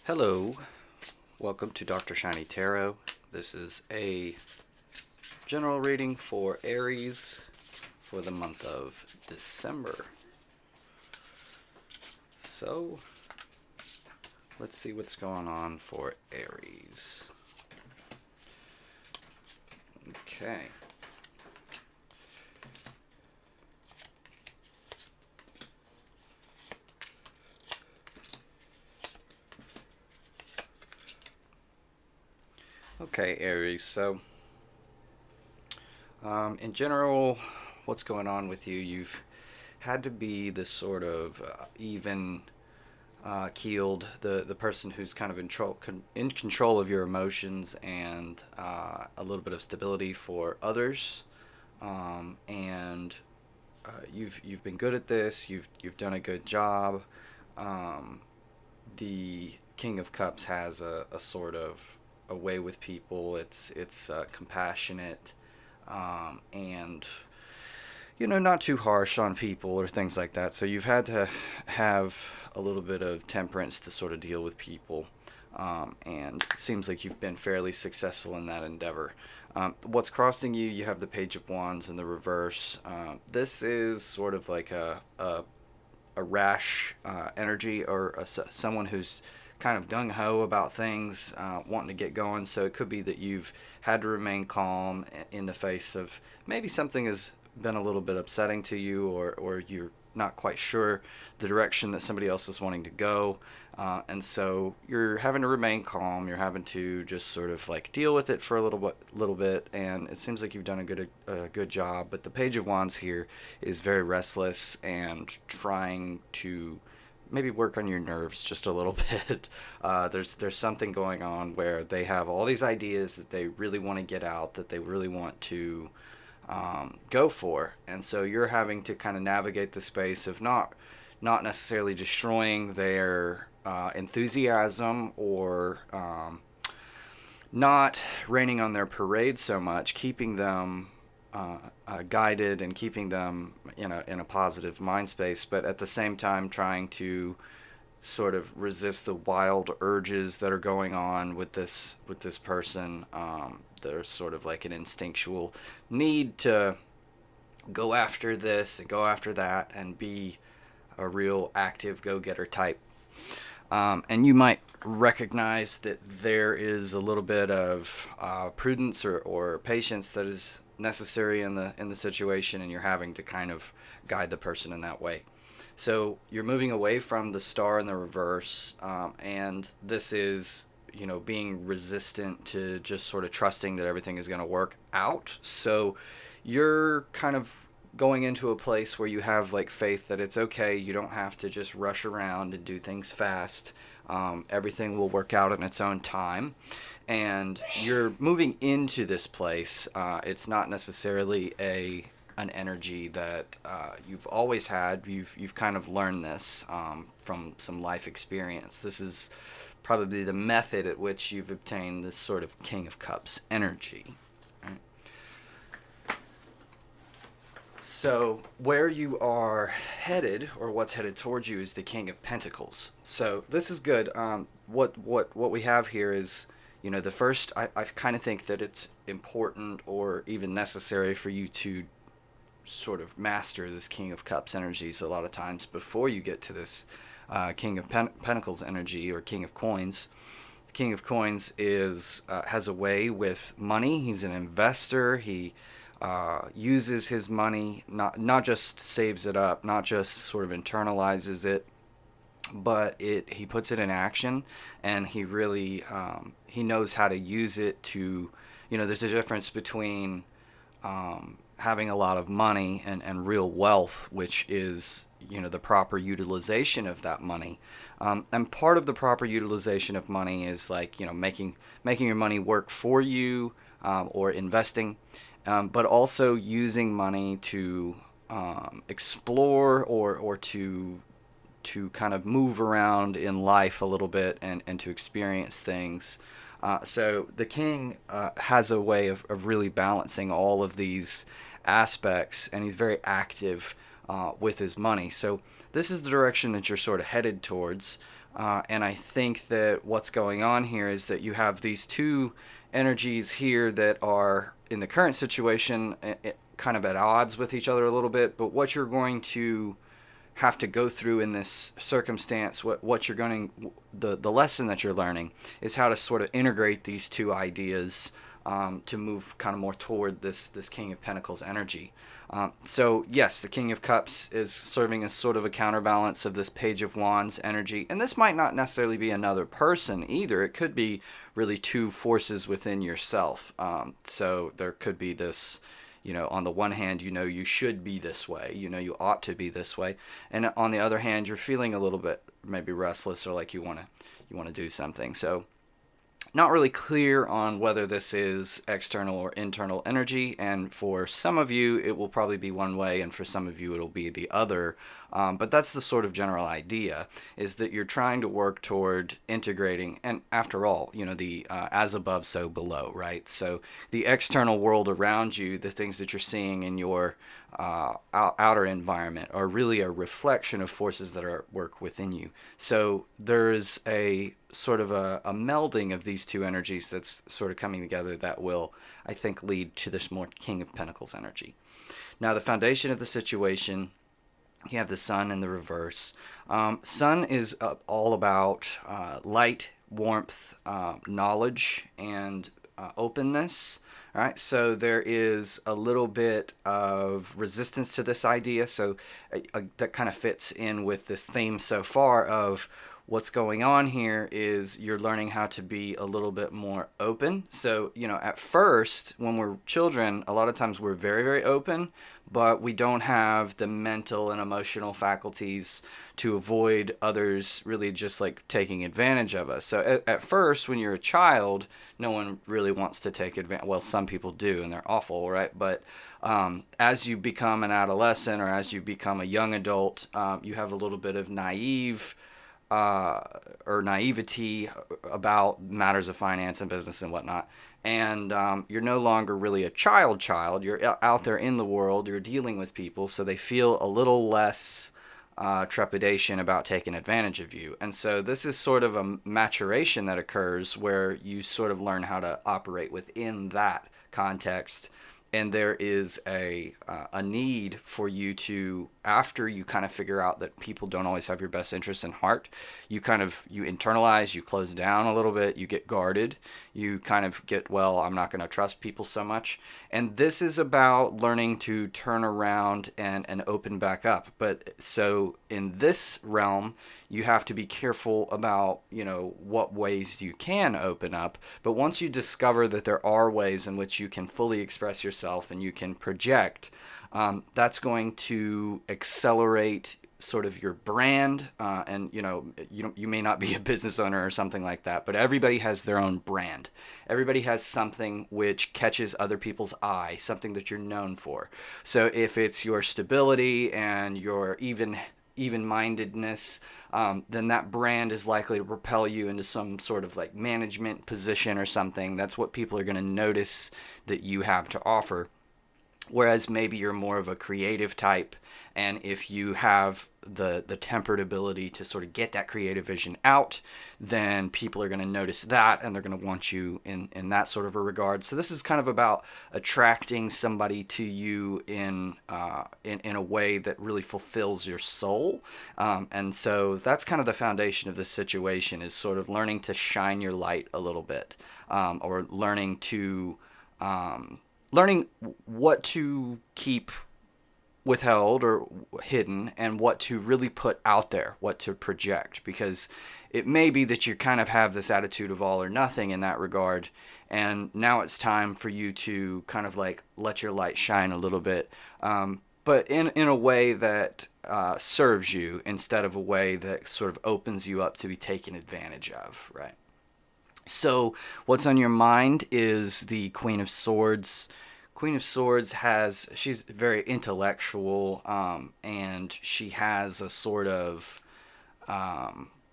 Hello, welcome to Dr. Shiny Tarot. This is a general reading for Aries for the month of December. So, let's see what's going on for Aries. Okay. Okay, Aries, so in general, what's going on with you? You've had to be this sort of even keeled, the person who's kind of in control of your emotions and a little bit of stability for others. And you've been good at this. You've done a good job. Um, the King of Cups has a sort of a way with people. It's compassionate, and not too harsh on people or things like that. So you've had to have a little bit of temperance to sort of deal with people, and it seems like you've been fairly successful in that endeavor. What's crossing you? You have the Page of Wands in the reverse. This is sort of like a rash energy, or someone who's kind of gung-ho about things, wanting to get going. So it could be that you've had to remain calm in the face of maybe something has been a little bit upsetting to you, or you're not quite sure the direction that somebody else is wanting to go. And so you're having to remain calm. You're having to just sort of like deal with it for a little bit. And it seems like you've done a good job. But the Page of Wands here is very restless and trying to maybe work on your nerves just a little bit. There's something going on where they have all these ideas that they really want to get out, that they really want to go for, and so you're having to kind of navigate the space of not necessarily destroying their enthusiasm, or not raining on their parade so much, keeping them guided and keeping them in a positive mind space, but at the same time trying to sort of resist the wild urges that are going on with this person. There's sort of like an instinctual need to go after this and go after that and be a real active go-getter type. And you might recognize that there is a little bit of prudence or patience that is necessary in the situation, and you're having to kind of guide the person in that way. So you're moving away from the Star in the reverse, and this is being resistant to just sort of trusting that everything is going to work out. So you're kind of going into a place where you have like faith that it's okay. You don't have to just rush around and do things fast. Everything will work out in its own time, and you're moving into this place. It's not necessarily an energy that you've always had. You've kind of learned this from some life experience. This is probably the method at which you've obtained this sort of King of Cups energy. Right? So where you are headed, or what's headed towards you, is the King of Pentacles. So this is good. What we have here is, the first, I kind of think that it's important or even necessary for you to sort of master this King of Cups energies a lot of times before you get to this King of Pentacles energy, or King of Coins. The King of Coins has a way with money. He's an investor. He uses his money, not just saves it up, not just sort of internalizes it, but he puts it in action, and he really he knows how to use it to, there's a difference between having a lot of money and real wealth, which is the proper utilization of that money. And part of the proper utilization of money is like making your money work for you, or investing, but also using money to explore, or to kind of move around in life a little bit, and to experience things. So the king has a way of really balancing all of these aspects, and he's very active with his money. So this is the direction that you're sort of headed towards. And I think that what's going on here is that you have these two energies here that are in the current situation kind of at odds with each other a little bit. But what you're going to have to go through in this circumstance, what you're going, the lesson that you're learning is how to sort of integrate these two ideas to move kind of more toward this King of Pentacles energy. So yes, the King of Cups is serving as sort of a counterbalance of this Page of Wands energy, and this might not necessarily be another person either. It could be really two forces within yourself. So there could be this, on the one hand, you should be this way, you ought to be this way, and on the other hand, you're feeling a little bit maybe restless or like you want to do something. So not really clear on whether this is external or internal energy, and for some of you it will probably be one way, and for some of you it'll be the other. But that's the sort of general idea, is that you're trying to work toward integrating, and after all, the as above, so below, right? So the external world around you, the things that you're seeing in your outer environment, are really a reflection of forces that are at work within you. So there's a sort of a melding of these two energies that's sort of coming together that will, I think, lead to this more King of Pentacles energy. Now, the foundation of the situation, you have the Sun in the reverse. Sun is all about light, warmth, knowledge, and openness. All right, so there is a little bit of resistance to this idea. So that kind of fits in with this theme so far of what's going on here is you're learning how to be a little bit more open. So, at first, when we're children, a lot of times we're very, very open, but we don't have the mental and emotional faculties to avoid others really just like taking advantage of us. So at first, when you're a child, no one really wants to take advantage. Well, some people do, and they're awful, right? But as you become an adolescent or as you become a young adult, you have a little bit of or naivety about matters of finance and business and whatnot. And you're no longer really a child. You're out there in the world. You're dealing with people, so they feel a little less trepidation about taking advantage of you. And so this is sort of a maturation that occurs where you sort of learn how to operate within that context. And there is a need for you to, after you kind of figure out that people don't always have your best interests in heart, you internalize, you close down a little bit, you get guarded, you kind of get, well, I'm not going to trust people so much. And this is about learning to turn around and open back up. But so in this realm, you have to be careful about, what ways you can open up. But once you discover that there are ways in which you can fully express yourself and you can project, that's going to accelerate sort of your brand. And, you may not be a business owner or something like that, but everybody has their own brand. Everybody has something which catches other people's eye, something that you're known for. So if it's your stability and your even-mindedness, then that brand is likely to propel you into some sort of like management position or something. That's what people are going to notice that you have to offer. Whereas maybe you're more of a creative type, and if you have the tempered ability to sort of get that creative vision out, then people are going to notice that, and they're going to want you in that sort of a regard. So this is kind of about attracting somebody to you in a way that really fulfills your soul. And so that's kind of the foundation of this situation, is sort of learning to shine your light a little bit, or learning what to keep withheld or hidden, and what to really put out there, what to project. Because it may be that you kind of have this attitude of all or nothing in that regard, and now it's time for you to kind of like let your light shine a little bit, but in a way that serves you, instead of a way that sort of opens you up to be taken advantage of, right? So what's on your mind is the Queen of Swords. Queen of Swords she's very intellectual, and she has a sort of,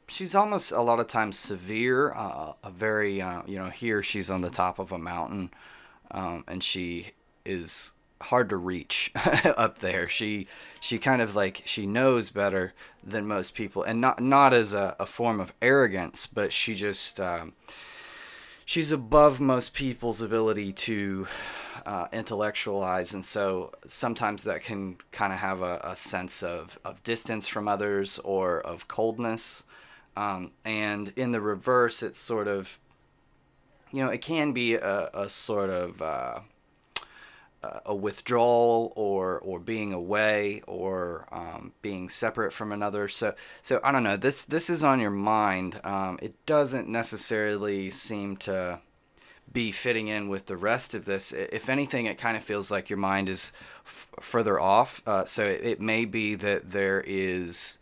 she's almost a lot of times severe, a very, here she's on the top of a mountain, and she is hard to reach up there. She kind of like she knows better than most people, and not as a form of arrogance, but she just she's above most people's ability to intellectualize, and so sometimes that can kind of have a sense of distance from others or of coldness. And in the reverse, it's sort of, it can be a sort of a withdrawal or being away or being separate from another. So I don't know. This is on your mind. It doesn't necessarily seem to be fitting in with the rest of this. If anything, it kind of feels like your mind is further off. So it may be that there is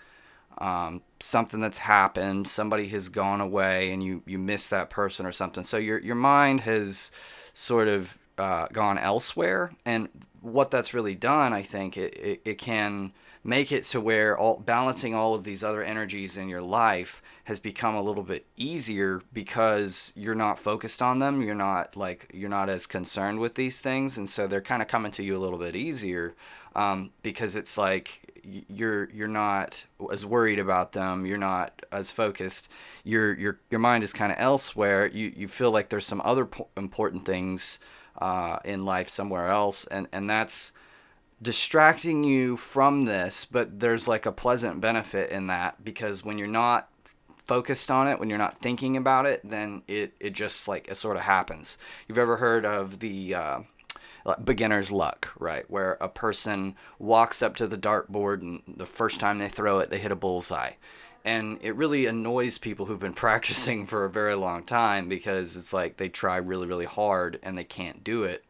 something that's happened, somebody has gone away, and you miss that person or something. So your mind has sort of gone elsewhere, and what that's really done, I think, it can make it to where balancing all of these other energies in your life has become a little bit easier because you're not focused on them. You're not as concerned with these things, and so they're kind of coming to you a little bit easier, because it's like you're not as worried about them. You're not as focused. Your mind is kind of elsewhere. You feel like there's some other important things in life somewhere else, and that's distracting you from this. But there's like a pleasant benefit in that, because when you're not focused on it, when you're not thinking about it, then it just like it sort of happens. You've ever heard of the beginner's luck, right? Where a person walks up to the dartboard and the first time they throw it, they hit a bullseye. And it really annoys people who've been practicing for a very long time, because it's like they try really, really hard and they can't do it.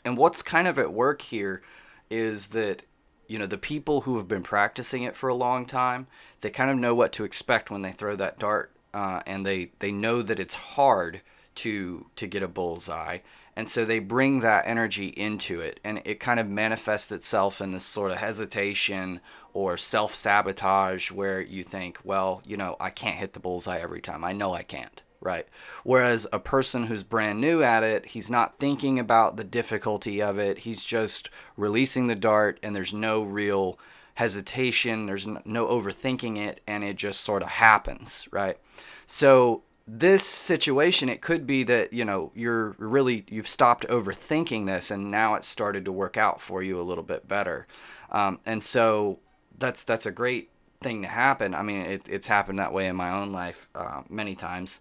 And what's kind of at work here is that, the people who have been practicing it for a long time, they kind of know what to expect when they throw that dart, and they know that it's hard to get a bullseye. And so they bring that energy into it, and it kind of manifests itself in this sort of hesitation or self-sabotage, where you think, well, I can't hit the bullseye every time. I know I can't, right? Whereas a person who's brand new at it, he's not thinking about the difficulty of it. He's just releasing the dart, and there's no real hesitation. There's no overthinking it, and it just sort of happens, right? So this situation, it could be that you've stopped overthinking this, and now it's started to work out for you a little bit better, and so that's a great thing to happen. I mean, it's happened that way in my own life many times,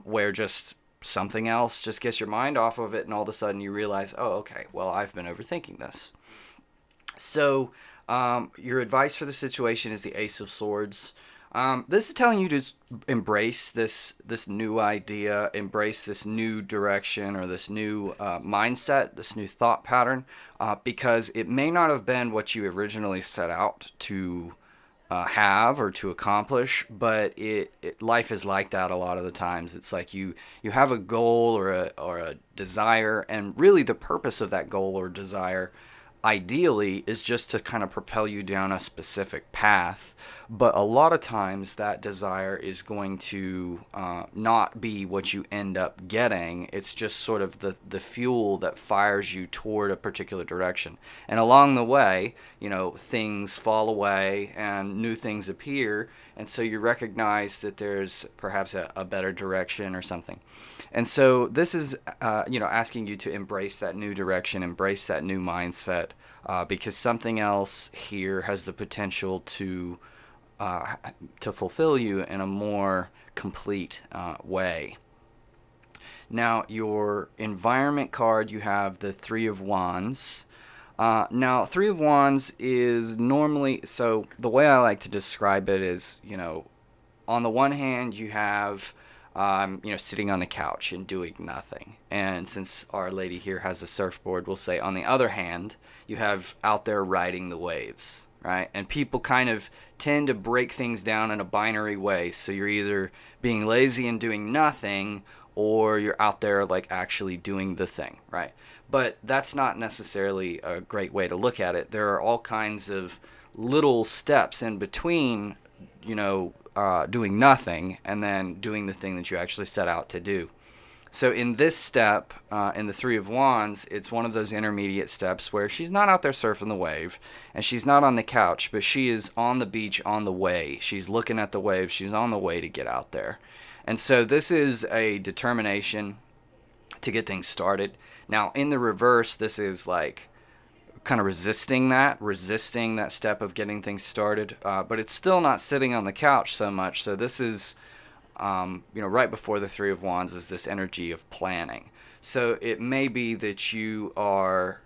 where just something else just gets your mind off of it, and all of a sudden you realize, oh, okay, well, I've been overthinking this. So your advice for the situation is the Ace of Swords. This is telling you to embrace this new idea, embrace this new direction, or this new mindset, this new thought pattern, because it may not have been what you originally set out to have or to accomplish, but life is like that a lot of the times. It's like you have a goal or a desire, and really the purpose of that goal or desire ideally is just to kind of propel you down a specific path. But a lot of times that desire is going to not be what you end up getting. It's just sort of the fuel that fires you toward a particular direction. And along the way, things fall away and new things appear. And so you recognize that there's perhaps a better direction or something. And so this is, asking you to embrace that new direction, embrace that new mindset, because something else here has the potential to fulfill you in a more complete way. Now, your environment card, you have the Three of Wands. Now, Three of Wands is normally, so the way I like to describe it is, on the one hand, you have sitting on the couch and doing nothing. And since Our Lady here has a surfboard, we'll say on the other hand, you have out there riding the waves, right? And people kind of tend to break things down in a binary way. So you're either being lazy and doing nothing, or you're out there like actually doing the thing, right? But that's not necessarily a great way to look at it. There are all kinds of little steps in between, doing nothing and then doing the thing that you actually set out to do. So in this step, in the Three of Wands, it's one of those intermediate steps where she's not out there surfing the wave, and she's not on the couch, but she is on the beach on the way. She's looking at the waves. She's on the way to get out there. And so this is a determination to get things started. Now, in the reverse, this is like kind of resisting that step of getting things started, but it's still not sitting on the couch so much. So this is right before the Three of Wands is this energy of planning. So it may be that you are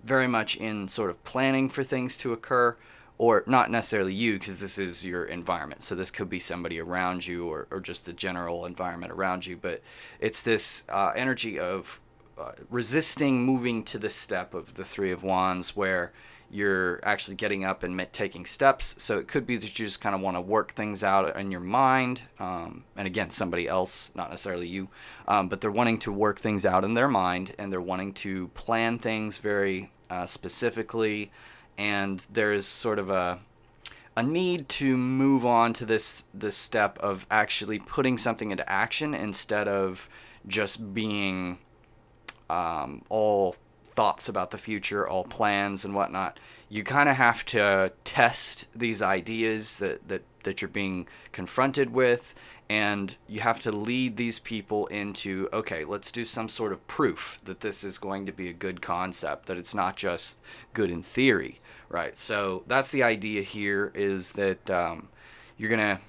very much in sort of planning for things to occur, or not necessarily you, because this is your environment. So this could be somebody around you, or just the general environment around you. But it's this energy of resisting moving to the step of the Three of Wands where you're actually getting up and taking steps. So it could be that you just kind of want to work things out in your mind. And again, somebody else, not necessarily you, but they're wanting to work things out in their mind, and they're wanting to plan things very specifically. And there is sort of a need to move on to this step of actually putting something into action instead of just being all thoughts about the future, all plans and whatnot. You kind of have to test these ideas that you're being confronted with, and you have to lead these people into, okay, let's do some sort of proof that this is going to be a good concept, that it's not just good in theory, right? So that's the idea here, is that you're gonna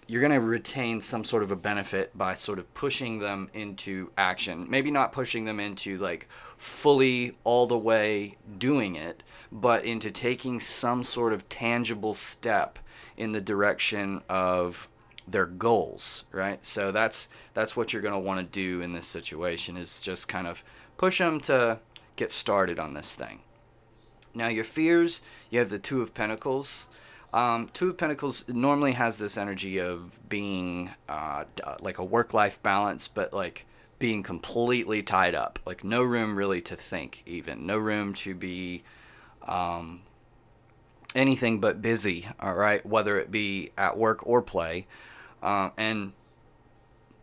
you're going to retain some sort of a benefit by sort of pushing them into action. Maybe not pushing them into like fully all the way doing it, but into taking some sort of tangible step in the direction of their goals, right? So that's what you're going to want to do in this situation, is just kind of push them to get started on this thing. Now your fears, you have the Two of Pentacles. Two of Pentacles normally has this energy of being like a work-life balance, but like being completely tied up, like no room really to think, even no room to be anything but busy. All right, whether it be at work or play, and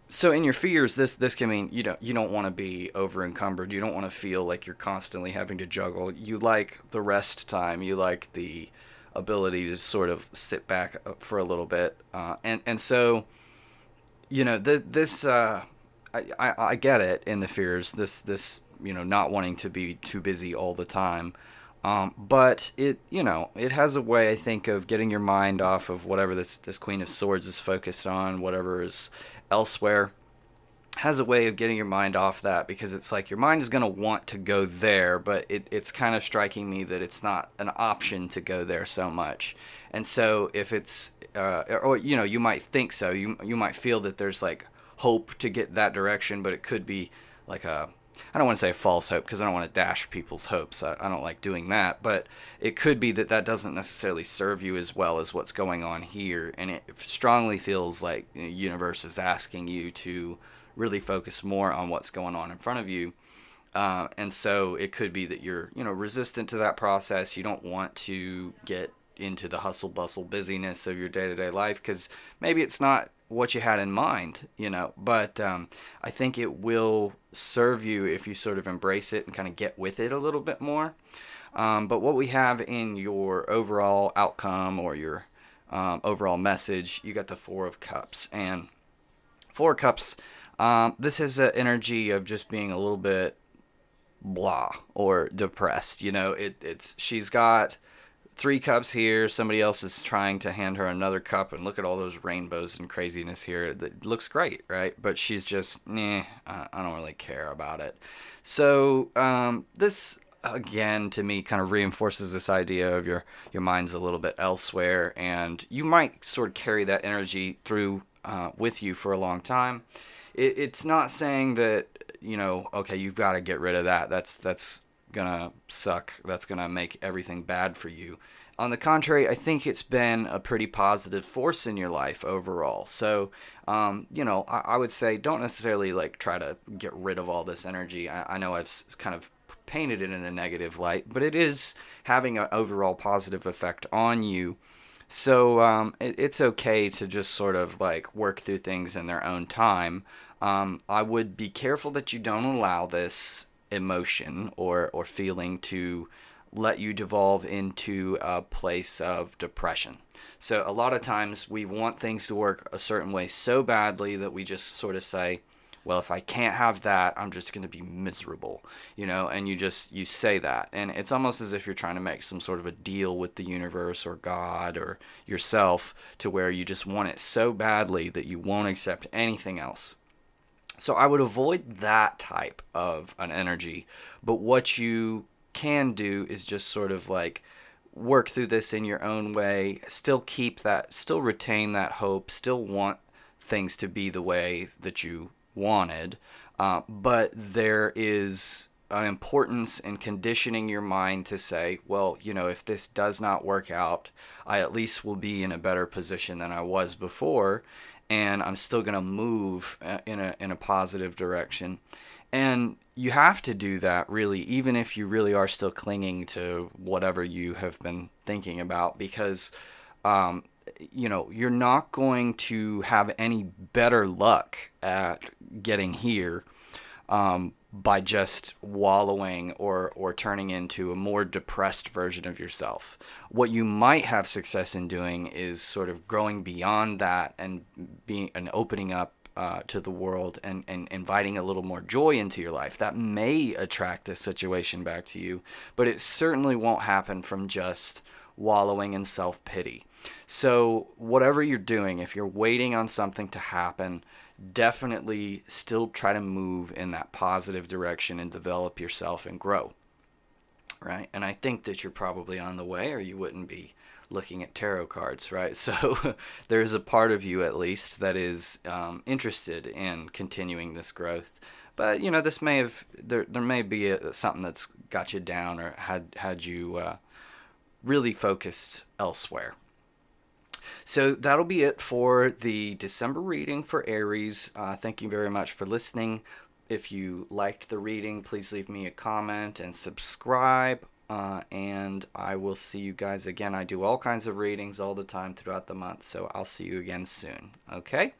so in your fears, this can mean you don't want to be over encumbered. You don't want to feel like you're constantly having to juggle. You like the rest time. You like the ability to sort of sit back for a little bit, and so this I get it in the fears. This not wanting to be too busy all the time. But it has a way, I think, of getting your mind off of whatever this Queen of Swords is focused on, whatever is elsewhere. Has a way of getting your mind off that, because it's like your mind is going to want to go there, but it's kind of striking me that it's not an option to go there so much. And so if it's, or you might think so, you might feel that there's like hope to get that direction, but it could be like I don't want to say a false hope, because I don't want to dash people's hopes. I don't like doing that. But it could be that doesn't necessarily serve you as well as what's going on here. And it strongly feels like the universe is asking you to really focus more on what's going on in front of you. And so it could be that you're resistant to that process. You don't want to get into the hustle bustle busyness of your day-to-day life, because maybe it's not what you had in mind, but I think it will serve you if you sort of embrace it and kind of get with it a little bit more. But what we have in your overall outcome, or your overall message, you got the Four of Cups. And Four of Cups, this is an energy of just being a little bit blah or depressed. She's got three cups here. Somebody else is trying to hand her another cup, and look at all those rainbows and craziness here. That looks great, right? But she's just, I don't really care about it. So this again, to me, kind of reinforces this idea of your mind's a little bit elsewhere, and you might sort of carry that energy through with you for a long time. It's not saying that okay, you've got to get rid of that. That's gonna suck. That's gonna make everything bad for you. On the contrary, I think it's been a pretty positive force in your life overall. So, I would say don't necessarily like try to get rid of all this energy. I know I've kind of painted it in a negative light, but it is having an overall positive effect on you. So it's okay to just sort of like work through things in their own time. I would be careful that you don't allow this emotion or feeling to let you devolve into a place of depression. So a lot of times we want things to work a certain way so badly that we just sort of say, well, if I can't have that, I'm just going to be miserable, and you say that. And it's almost as if you're trying to make some sort of a deal with the universe or God or yourself to where you just want it so badly that you won't accept anything else. So I would avoid that type of an energy. But what you can do is just sort of like work through this in your own way, still retain that hope, still want things to be the way that you wanted. But there is an importance in conditioning your mind to say, well, if this does not work out, I at least will be in a better position than I was before, and I'm still going to move in a positive direction. And you have to do that really, even if you really are still clinging to whatever you have been thinking about, because um, you're not going to have any better luck at getting here by just wallowing or turning into a more depressed version of yourself. What you might have success in doing is sort of growing beyond that and being and opening up to the world and inviting a little more joy into your life. That may attract this situation back to you, but it certainly won't happen from just wallowing in self-pity. So whatever you're doing, if you're waiting on something to happen, definitely still try to move in that positive direction and develop yourself and grow, right? And I think that you're probably on the way, or you wouldn't be looking at tarot cards, right? So there's a part of you at least that is interested in continuing this growth. But this may have there may be something that's got you down or had you really focused elsewhere. So that'll be it for the December reading for Aries. Thank you very much for listening. If you liked the reading, please leave me a comment and subscribe. And I will see you guys again. I do all kinds of readings all the time throughout the month, so I'll see you again soon. Okay?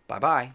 Bye bye.